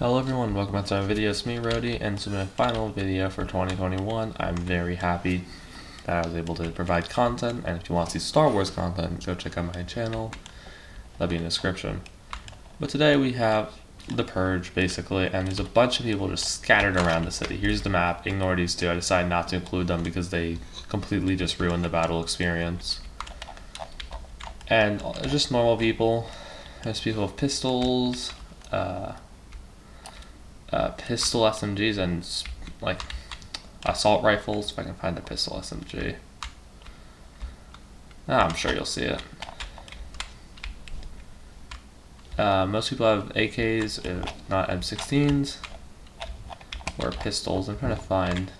Hello everyone, welcome back to my video. It's me, Rody, and this is my final video for 2021. I'm very happy that I was able to provide content, and if you want to see Star Wars content, go check out my channel. That'll be in the description. But today we have the purge, basically, and there's a bunch of people just scattered around the city. Here's the map. Ignore these two. I decided not to include them because they completely just ruin the battle experience. And just normal people. There's people with pistols, pistol SMGs, and like assault rifles. If I can find the pistol SMG, I'm sure you'll see it. Most people have AKs, if not M16s, or pistols. I'm trying to find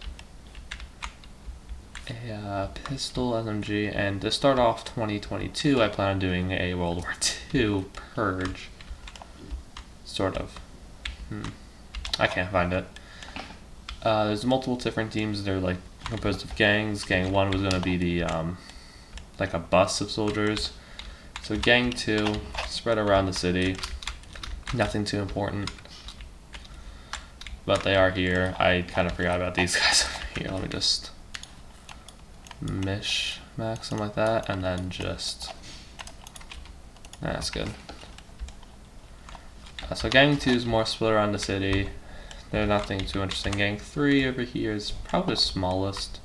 a pistol SMG, and to start off 2022, I plan on doing a World War II purge, sort of. I can't find it. There's multiple different teams. They're like composed of gangs. Gang 1 was gonna be the like a bus of soldiers. So Gang 2 spread around the city. Nothing too important, but they are here. I kind of forgot about these guys over here. Let me just max something like that, and then just that's good. So Gang 2 is more split around the city. They're nothing too interesting. Gang 3 over here is probably the smallest.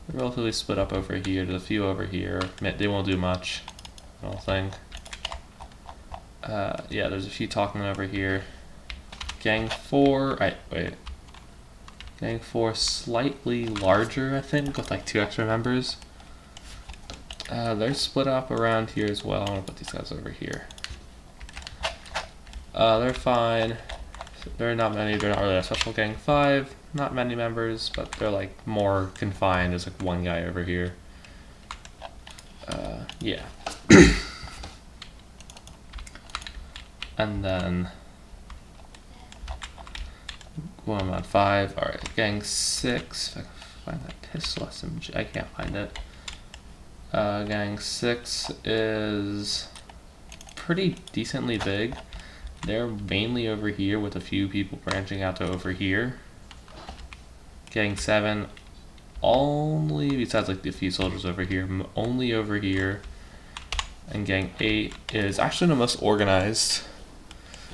They're relatively split up over here. There's a few over here. They won't do much, I don't think. Yeah, there's a few talking over here. Gang 4, Gang 4 slightly larger, I think, with like 2 extra members. They're split up around here as well. I'm gonna put these guys over here. They're fine. There are not many. They're not really a special. Gang 5, not many members, but they're like more confined. There's like one guy over here. Yeah. And then going on 5. All right, Gang 6. If I can find that pistol SMG, I can't find it. Gang 6 is pretty decently big. They're mainly over here with a few people branching out to over here. Gang 7, only, besides like the few soldiers over here, only over here. And Gang 8 is actually the most organized.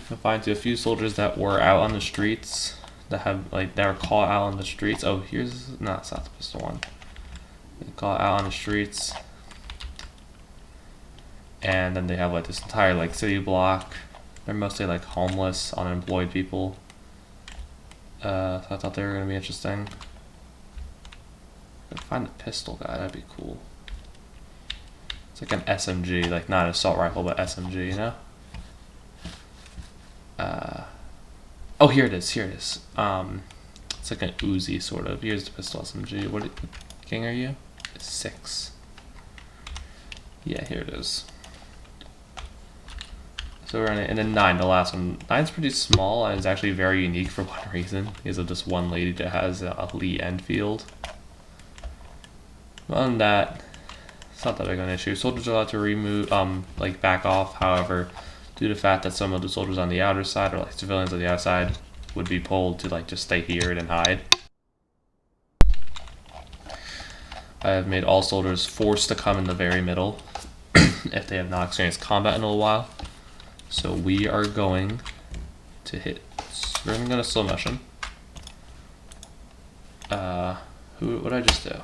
You'll find a few soldiers that were out on the streets, that have like, that were caught out on the streets. Oh, here's, no, it's not the pistol one. They caught out on the streets. And then they have like this entire like city block. They're mostly like homeless, unemployed people. So I thought they were gonna be interesting. If I find the pistol guy, that'd be cool. It's like an SMG, like not an assault rifle, but SMG, you know? Oh, here it is, here it is. It's like an Uzi, sort of. Here's the pistol SMG. What gang are you? 6. Yeah, here it is. So we're in it, and then 9, the last one. 9's pretty small, and it's actually very unique for one reason, because of this one lady that has a Lee Enfield. Other than that, it's not that big of an issue. Soldiers are allowed to remove, like back off. However, due to the fact that some of the soldiers on the outer side, or like civilians on the outside, would be pulled to like just stay here and hide. I have made all soldiers forced to come in the very middle if they have not experienced combat in a little while. So we are going to hit. We're going to slow motion. What did I just do?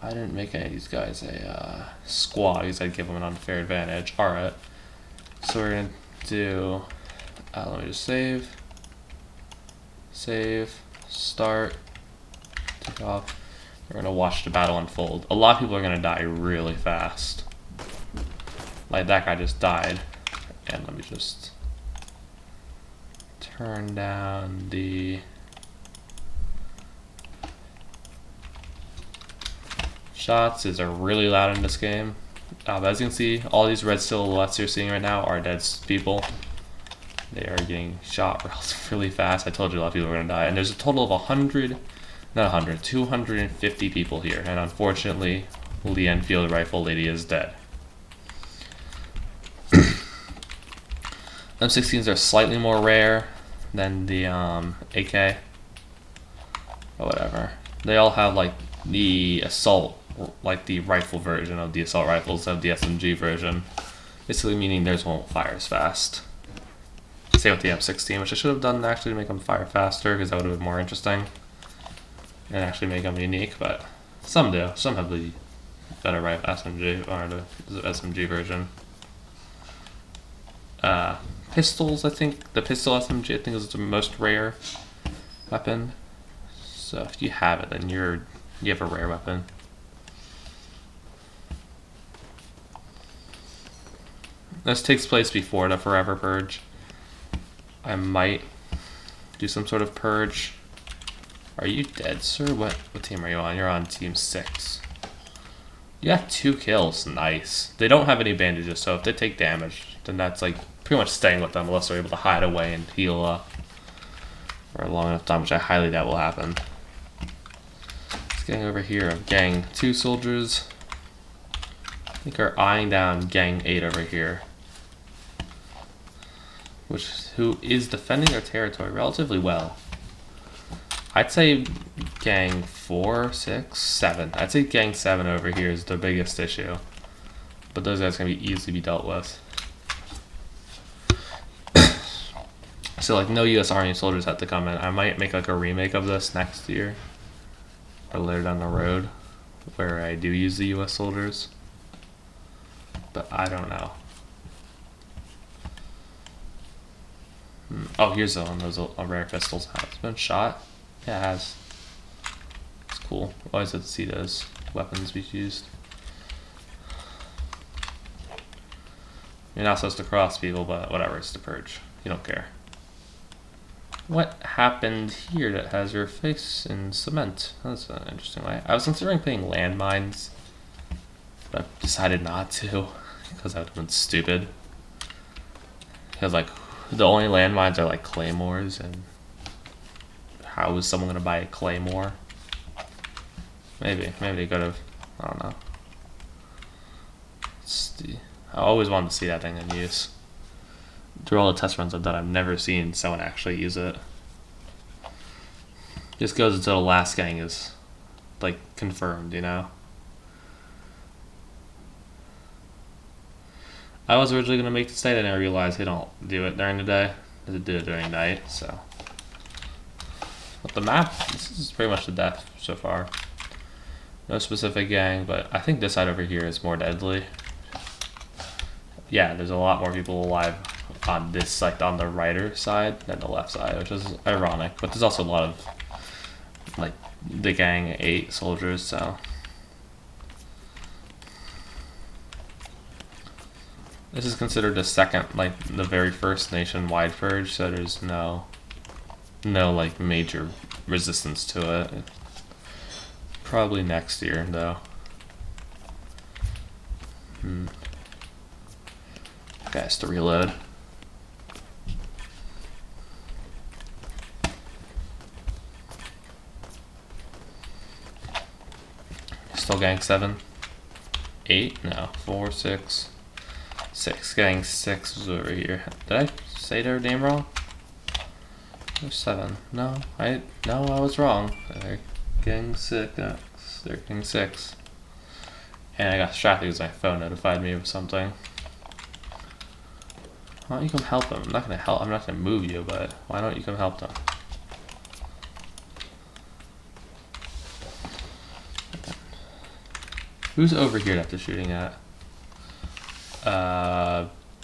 I didn't make any of these guys a squad because I'd give them an unfair advantage. Alright. So we're going to do. Let me just save. Save. Start. Take off. We're going to watch the battle unfold. A lot of people are going to die really fast. Like that guy just died. And let me just turn down the shots. These are really loud in this game. As you can see, all these red silhouettes you're seeing right now are dead people. They are getting shot really fast. I told you a lot of people are going to die. And there's a total of 250 people here. And unfortunately, Lee Enfield rifle lady is dead. M16s are slightly more rare than the AK, or whatever. They all have like the assault, like the rifle version of the assault rifles of the SMG version, basically meaning theirs won't fire as fast. Same with the M16, which I should have done actually to make them fire faster, because that would have been more interesting and actually make them unique. But some do. Some have the better SMG or the SMG version. Pistols, I think the pistol SMG I think is the most rare weapon. So if you have it, then you have a rare weapon. This takes place before the Forever Purge. I might do some sort of purge. Are you dead, sir? What team are you on? You're on team 6. You got 2 kills. Nice. They don't have any bandages, so if they take damage, then that's like pretty much staying with them unless they're able to hide away and heal up for a long enough time, which I highly doubt will happen. This gang over here of gang 2 soldiers, I think are eyeing down gang 8 over here, who is defending their territory relatively well. I'd say gang 4, 6, 7. I'd say gang 7 over here is the biggest issue, but those guys can easily be dealt with. So like no US Army soldiers have to come in. I might make like a remake of this next year or later down the road where I do use the US soldiers, but I don't know. Oh, here's one of those rare pistols. It's been shot. Yeah, it has. It's cool. Always have to see those weapons be used. You're not supposed to cross people, but whatever, it's the purge. You don't care. What happened here that has your face in cement? That's an interesting way. I was considering putting landmines, but I decided not to because that would have been stupid. Because like the only landmines are like claymores, and how is someone gonna buy a claymore? Maybe they could have. I don't know. I always wanted to see that thing in use. Through all the test runs I've done, I've never seen someone actually use it. Just goes until the last gang is like confirmed, you know. I was originally gonna make this day, then I realized they don't do it during the day. They do it during night, so. But the map, this is pretty much the death so far. No specific gang, but I think this side over here is more deadly. Yeah, there's a lot more people alive on this side, on the righter side than the left side, which is ironic. But there's also a lot of like the gang 8 soldiers, so. This is considered the second, like the very first nationwide purge, so there's no like major resistance to it. Probably next year though. Okay, has to reload. Still gang 7? 8? No, 4, 6. 6. Gang 6 was over here. Did I say their name wrong? There's 7. No, I was wrong. They're gang 6. They're gang 6. And I got distracted because my phone notified me of something. Why don't you come help them? I'm not gonna move you, but why don't you come help them? Who's over here that they're shooting at?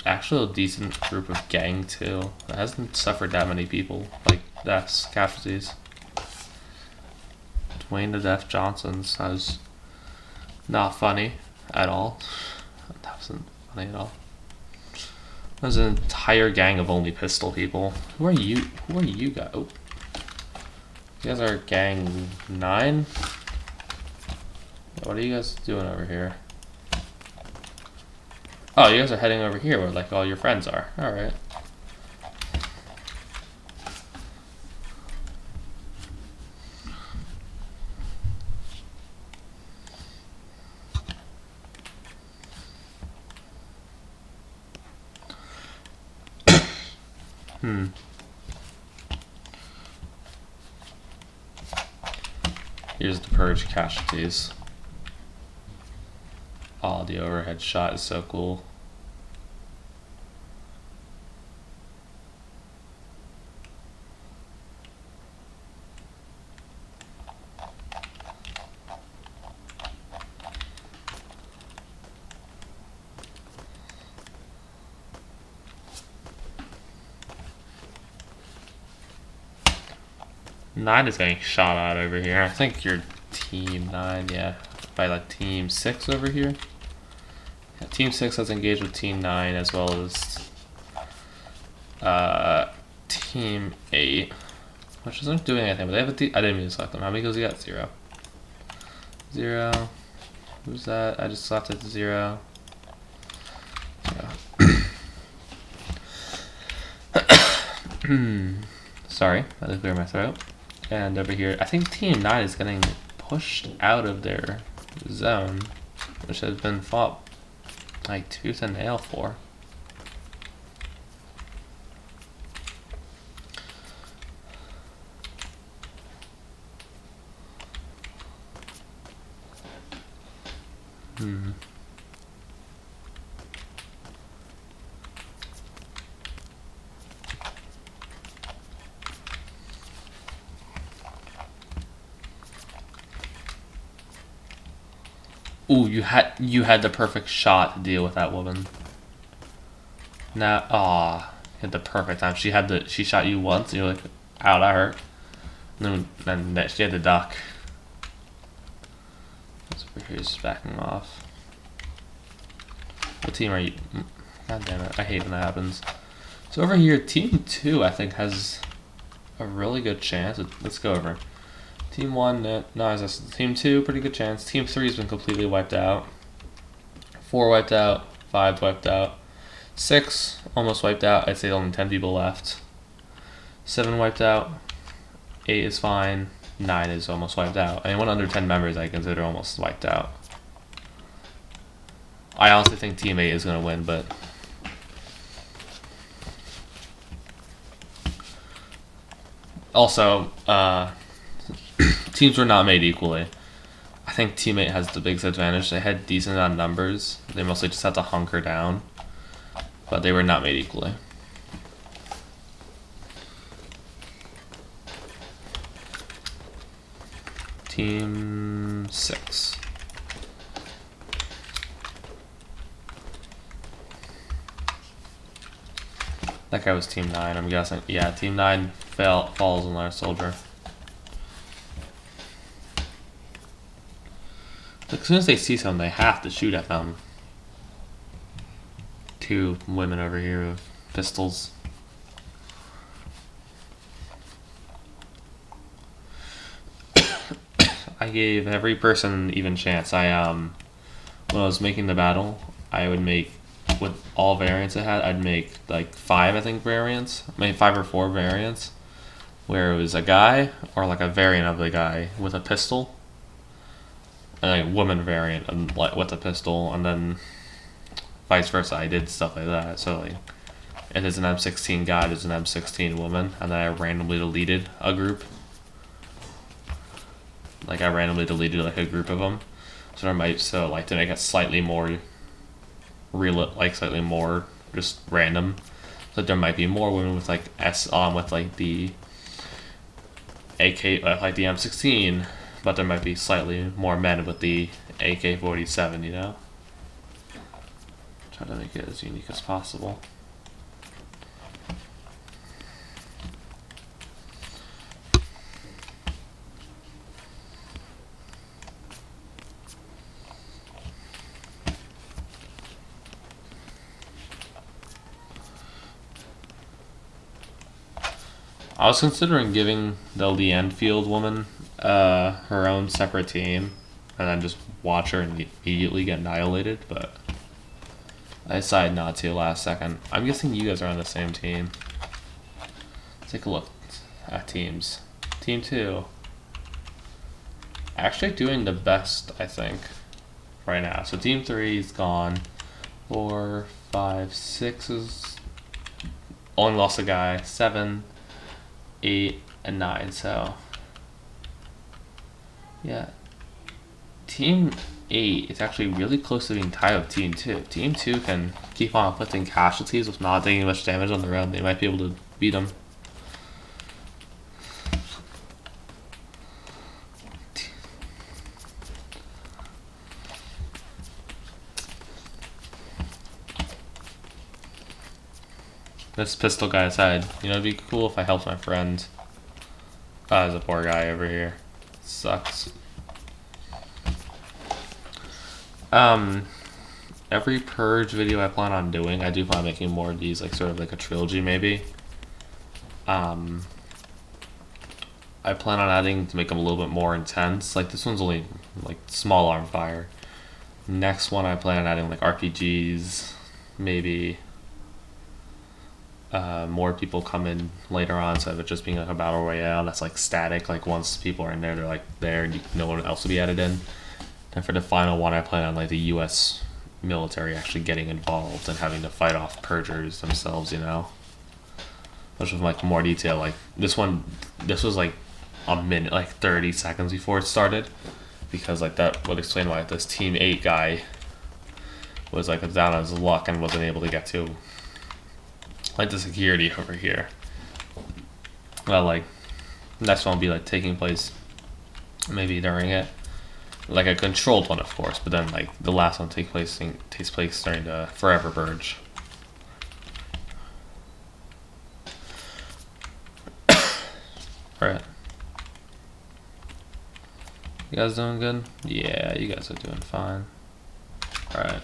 Actually a decent group of gang 2. It hasn't suffered that many people, like deaths, casualties. Dwayne the Death Johnson's. That was not funny at all. That wasn't funny at all. There's an entire gang of only pistol people. Who are you? Who are you guys? Oh. You guys are gang 9? What are you guys doing over here? Oh, you guys are heading over here where like all your friends are. Alright. Here's the purge casualties. Oh, the overhead shot is so cool. Nine is getting shot at over here. I think you're team 9, yeah. By like team 6 over here. Yeah, team 6 has engaged with team 9 as well as team 8. Which isn't doing anything, but they have a I didn't mean to select them. How many goes he got? 0. 0. Who's that? I just selected 0. Sorry, I had to clear my throat. And over here, I think Team 9 is getting pushed out of their zone, which has been fought like tooth and nail for. Ooh, you had the perfect shot to deal with that woman. Now, you had the perfect time. She shot you once, and you're like, ow, that hurt. And then she had the duck. This over here is backing off. What team are you? God damn it, I hate when that happens. So over here, team 2, I think, has a really good chance. Let's go over. Team 1, no, team 2, pretty good chance. Team 3 has been completely wiped out. 4 wiped out. 5 wiped out. 6 almost wiped out. I'd say only 10 people left. 7 wiped out. 8 is fine. 9 is almost wiped out. Anyone under 10 members I consider almost wiped out. I honestly think Team 8 is going to win, but... Also, teams were not made equally. I think Team 8 has the biggest advantage. They had decent on numbers. They mostly just had to hunker down. But they were not made equally. Team 6. That guy was Team 9, I'm guessing. Yeah, Team 9 falls on our soldier. As soon as they see something, they have to shoot at them. 2 women over here with pistols. I gave every person an even chance. When I was making the battle, I would make, with all variants I had, I'd make like 5, I think, variants. I made 5 or 4 variants, where it was a guy or like a variant of the guy with a pistol, and a woman variant and like with a pistol, and then vice versa. I did stuff like that. So like, if there's an M16 guy, there's an M16 woman, and then I randomly deleted a group. Like I randomly deleted like a group of them, so there might like to make it slightly more real, like slightly more just random. So there might be more women with like with like the AK, like the M16, but there might be slightly more men with the AK-47. You know, try to make it as unique as possible. I was considering giving the Lee Enfield woman her own separate team and then just watch her immediately get annihilated, but I decided not to last second. I'm guessing you guys are on the same team. Let's take a look at teams. Team 2. Actually doing the best, I think, right now. So Team 3 is gone. 4, 5, 6 is only lost a guy. 7, 8, and 9. So yeah, Team 8 is actually really close to being tied with Team 2. Team 2 can keep on inflicting casualties with not taking much damage on their own. They might be able to beat them. This pistol guy aside, you know, it'd be cool if I helped my friend. There's a poor guy over here. Sucks. Every purge video I plan on doing, I do plan on making more of these, like sort of like a trilogy maybe. I plan on adding to make them a little bit more intense. Like this one's only like small arm fire. Next one I plan on adding like RPGs, maybe. More people come in later on, instead of it just being like a battle royale that's like static. Like once people are in there, they're like there, and no one else will be added in. And for the final one, I plan on like the U.S. military actually getting involved and having to fight off purgers themselves. You know, which with like more detail. Like this one, this was like a minute, like 30 seconds before it started, because like that would explain why this Team 8 guy was like down on his luck and wasn't able to get to like the security over here. Well, like next one will be like taking place maybe during it, like a controlled one, of course. But then like the last one takes place during the Forever Purge. Alright. You guys doing good? Yeah, you guys are doing fine. Alright.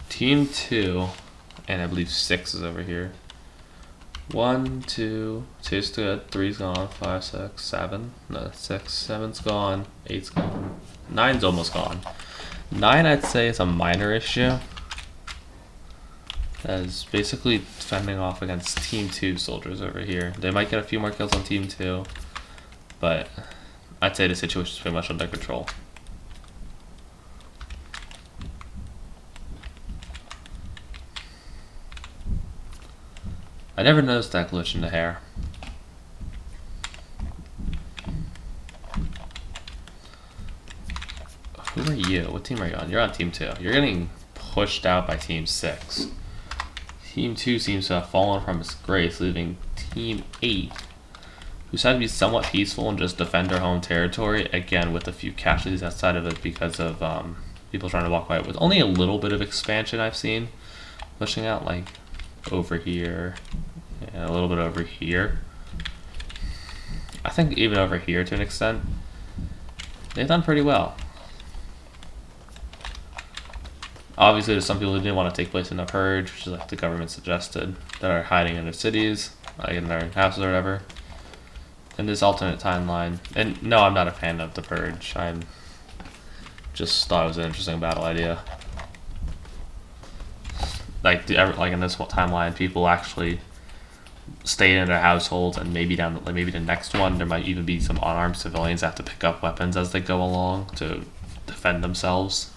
Team 2, and I believe 6 is over here. 1, 2, 2's good, 3's gone, 5, 6, 7, no, 6, 7's gone, 8's gone, 9's almost gone. 9 I'd say is a minor issue. That is basically fending off against Team 2 soldiers over here. They might get a few more kills on Team 2, but I'd say the situation is pretty much under control. I never noticed that glitch in the hair. Who are you? What team are you on? You're on Team 2. You're getting pushed out by Team 6. Team 2 seems to have fallen from its grace, leaving Team 8, who decided to be somewhat peaceful and just defend their home territory, again with a few casualties outside of it because of people trying to walk away. With only a little bit of expansion I've seen, pushing out like over here, and a little bit over here. I think even over here to an extent, they've done pretty well. Obviously, there's some people who didn't want to take place in the purge, which is like the government suggested, that are hiding in their cities, like in their houses or whatever. In this alternate timeline, and no, I'm not a fan of the purge. I'm just thought it was an interesting battle idea. Like in this timeline, people actually stay in their households, and maybe maybe the next one there might even be some unarmed civilians that have to pick up weapons as they go along to defend themselves.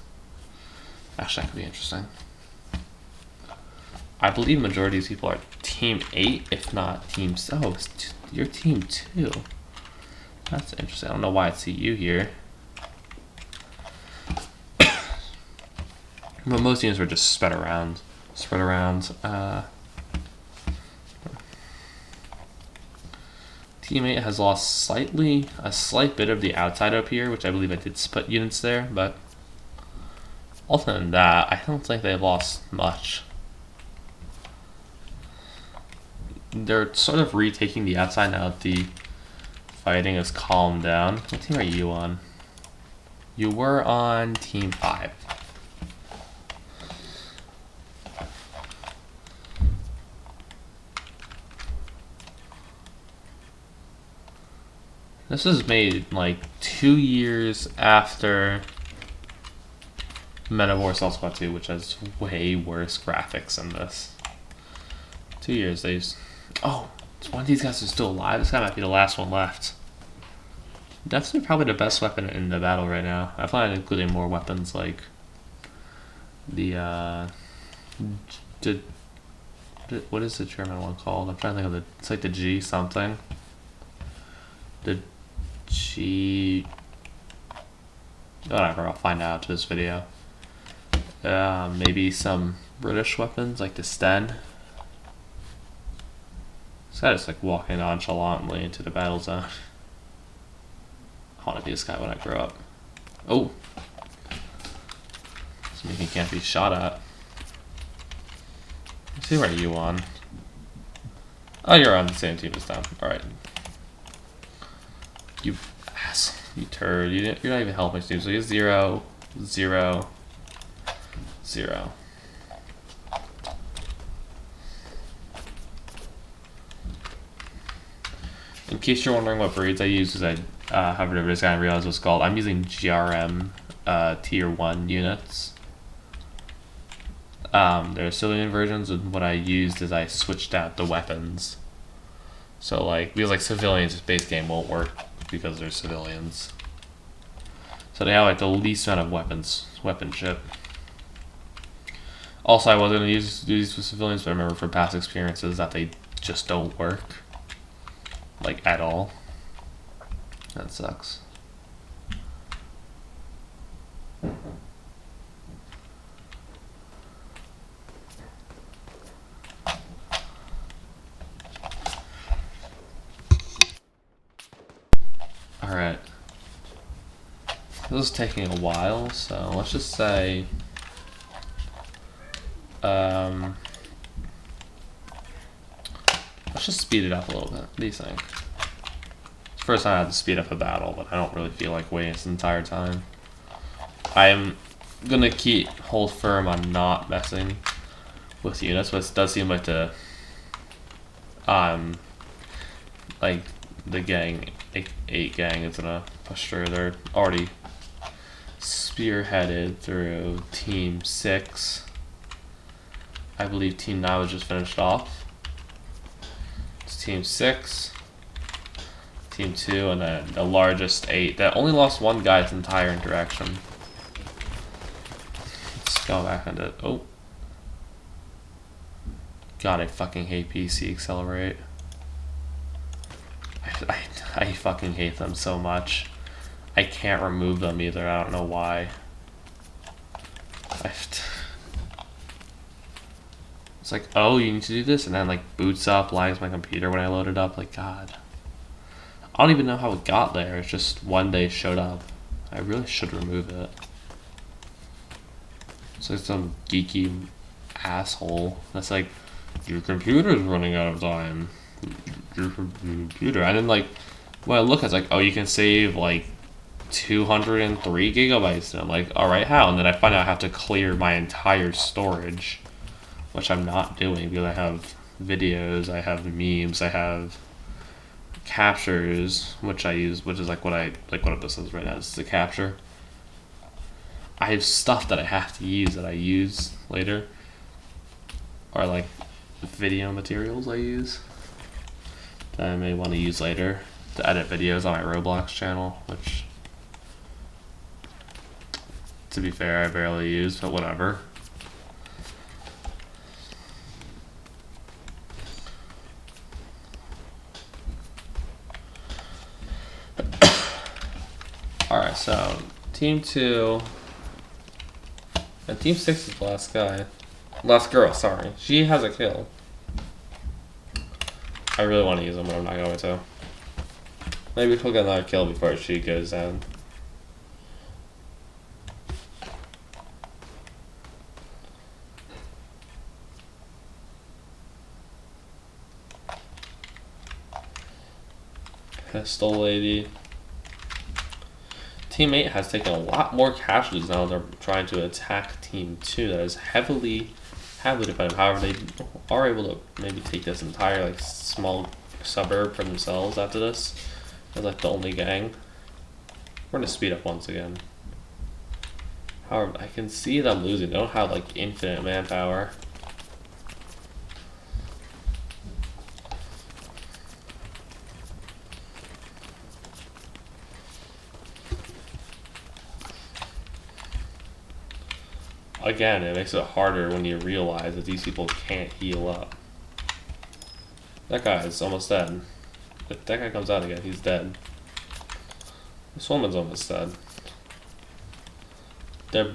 Actually, that could be interesting. I believe majority of these people are Team 8, if not Team... Oh, you're Team 2. That's interesting. I don't know why I see you here. But most teams were just spread around. Team 8 has lost a slight bit of the outside up here, which I believe I did split units there, but other than that, I don't think they've lost much. They're sort of retaking the outside now that the fighting has calmed down. What team are you on? You were on Team 5. This was made like 2 years after Men of War Assault Squad 2, which has way worse graphics than this. 2 years, they used... Oh, one of these guys is still alive. This guy might be the last one left. Definitely probably the best weapon in the battle right now. I plan on including more weapons like the What is the German one called? I'm trying to think of it's like the G something. The G. Whatever, I'll find out after this video. Maybe some British weapons like the Sten. This guy just like walking nonchalantly into the battle zone. I want to be this guy when I grow up. Oh! This means he can't be shot at. Let's see where are you on. Oh, you're on the same team as them. Alright. You ass. You turd. You're not even helping team. So he's 0, 0, 0. In case you're wondering what breeds I use, because I haven't ever kind of realized what's called. I'm using GRM tier 1 units. There are civilian versions, and what I used is I switched out the weapons. So like, because like civilians, this base game won't work because they're civilians. So they have like the least amount of weaponship. Also, I was going to do these with civilians, but I remember from past experiences that they just don't work. Like, at all. That sucks. Alright. This is taking a while, so let's just say let's just speed it up a little bit. What do you think? It's the first time I had to speed up a battle, but I don't really feel like waiting this entire time. I'm gonna hold firm on not messing with units, but it does seem like the gang 8 gang is gonna push through. They're already spearheaded through team 6. I believe team 9 was just finished off. It's team 6, team 2, and then the largest 8 that only lost one guy's entire interaction. Let's go back into it. Oh. God, I fucking hate PC Accelerate. I fucking hate them so much. I can't remove them either. I don't know why. It's like, oh, you need to do this, and then like boots up, lags my computer when I load it up. Like, God, I don't even know how it got there. It's just one day it showed up. I really should remove it. It's like some geeky asshole that's like, your computer's running out of time. Your computer, and then like when I look, it's like, oh, you can save like 203 gigabytes, and I'm like, all right, how? And then I find out I have to clear my entire storage, which I'm not doing because I have videos, I have memes, I have captures, which I use, which is like what this is right now. This is a capture. I have stuff that I have to use that I use later, or like video materials I use that I may want to use later to edit videos on my Roblox channel, which, to be fair, I barely use, but whatever. Alright, so team 2 and team 6 is the last guy. Last girl, sorry. She has a kill. I really want to use him, but I'm not going to. Maybe he'll get another kill before she goes down. Pistol lady. Team 8 has taken a lot more casualties now. They're trying to attack Team 2 that is heavily dependent. However, they are able to maybe take this entire like small suburb for themselves after this. They're like the only gang. We're gonna speed up once again. However, I can see them losing. They don't have like infinite manpower. Again, it makes it harder when you realize that these people can't heal up. That guy is almost dead. If that guy comes out again, he's dead. This woman's almost dead. They're...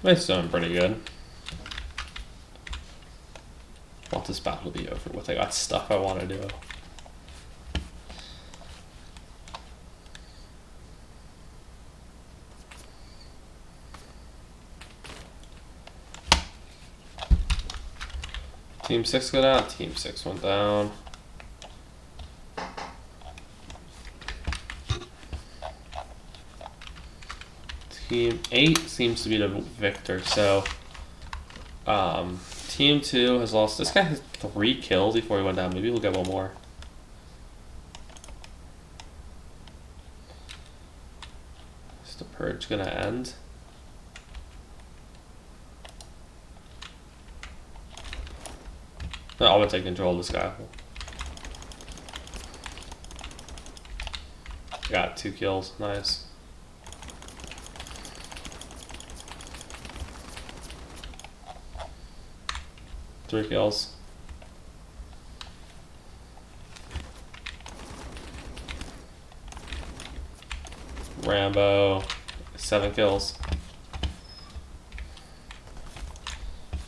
They're doing pretty good. I want this battle to be over with. I got stuff I want to do. Team 6 go down. Team 6 went down. Team 8 seems to be the victor, so Team 2 has lost. This guy has 3 kills before he went down. Maybe we'll get one more. Is the purge gonna end? No, I'm gonna take control of this guy. Got 2 kills. Nice. Three kills. Rambo, 7 kills.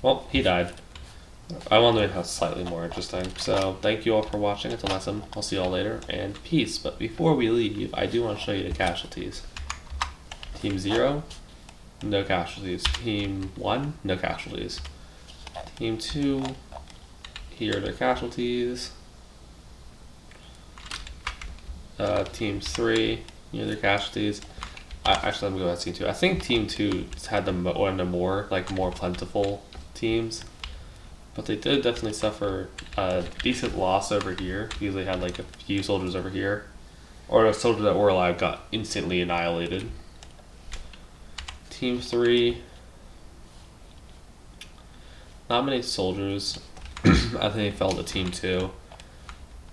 Well, he died. I want to make it slightly more interesting. So thank you all for watching. Until next time, I'll see you all later, and peace. But before we leave, I do want to show you the casualties. Team 0, no casualties. Team 1, no casualties. Team 2, here are their casualties. Team 3, here are their casualties. Actually, let me go back to Team 2. I think Team 2 had one of the more plentiful teams. But they did definitely suffer a decent loss over here because they had like a few soldiers over here. Or the soldiers that were alive got instantly annihilated. Team 3, not many soldiers. I think they fell to Team 2.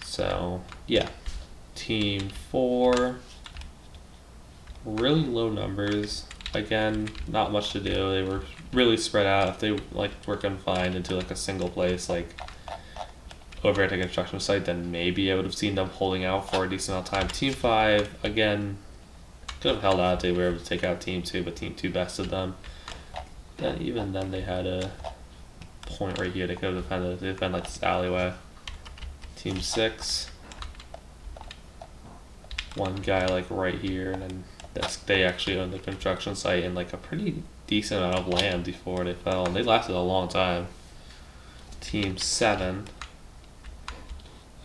So, yeah. Team 4, really low numbers. Again, not much to do. They were really spread out. If they were confined into a single place, over at a construction site, then maybe I would have seen them holding out for a decent amount of time. Team 5, again, could have held out. They were able to take out Team 2, but Team 2 bested them. Then even then, they had a point right here. They could have defended this alleyway. Team 6, one guy right here, and then they actually owned the construction site and a pretty decent amount of land before they fell, and they lasted a long time. Team 7,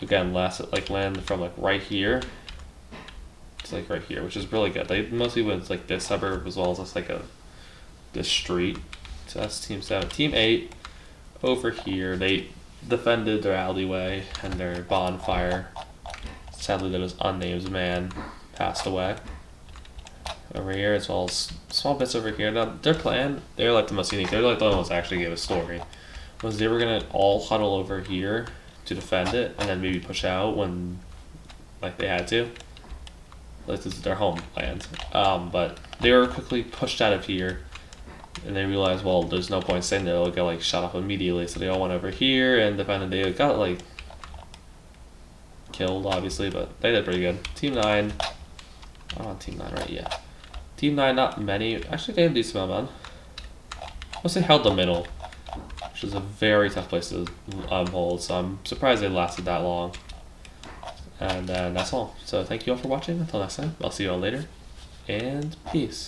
again, lasted land from right here to right here, which is really good. They mostly went this suburb as well as this street. So that's Team 7. Team 8, over here, they defended their alleyway and their bonfire. Sadly, this unnamed man passed away. Over here, as well as small bits over here. Now, their plan, they're the most unique. They're the ones that actually gave a story. Was they were gonna all huddle over here to defend it, and then maybe push out when, they had to. This is their homeland. But they were quickly pushed out of here, and they realized, well, there's no point staying there. They'll get shot up immediately. So they all went over here and defended. They got killed, obviously, but they did pretty good. Team 9. I'm on Team 9, right? Yeah. Team 9, not many. Actually, they had a decent amount, man. Once they held the middle, which is a very tough place to hold, so I'm surprised they lasted that long. And that's all. So thank you all for watching. Until next time, I'll see you all later, and peace.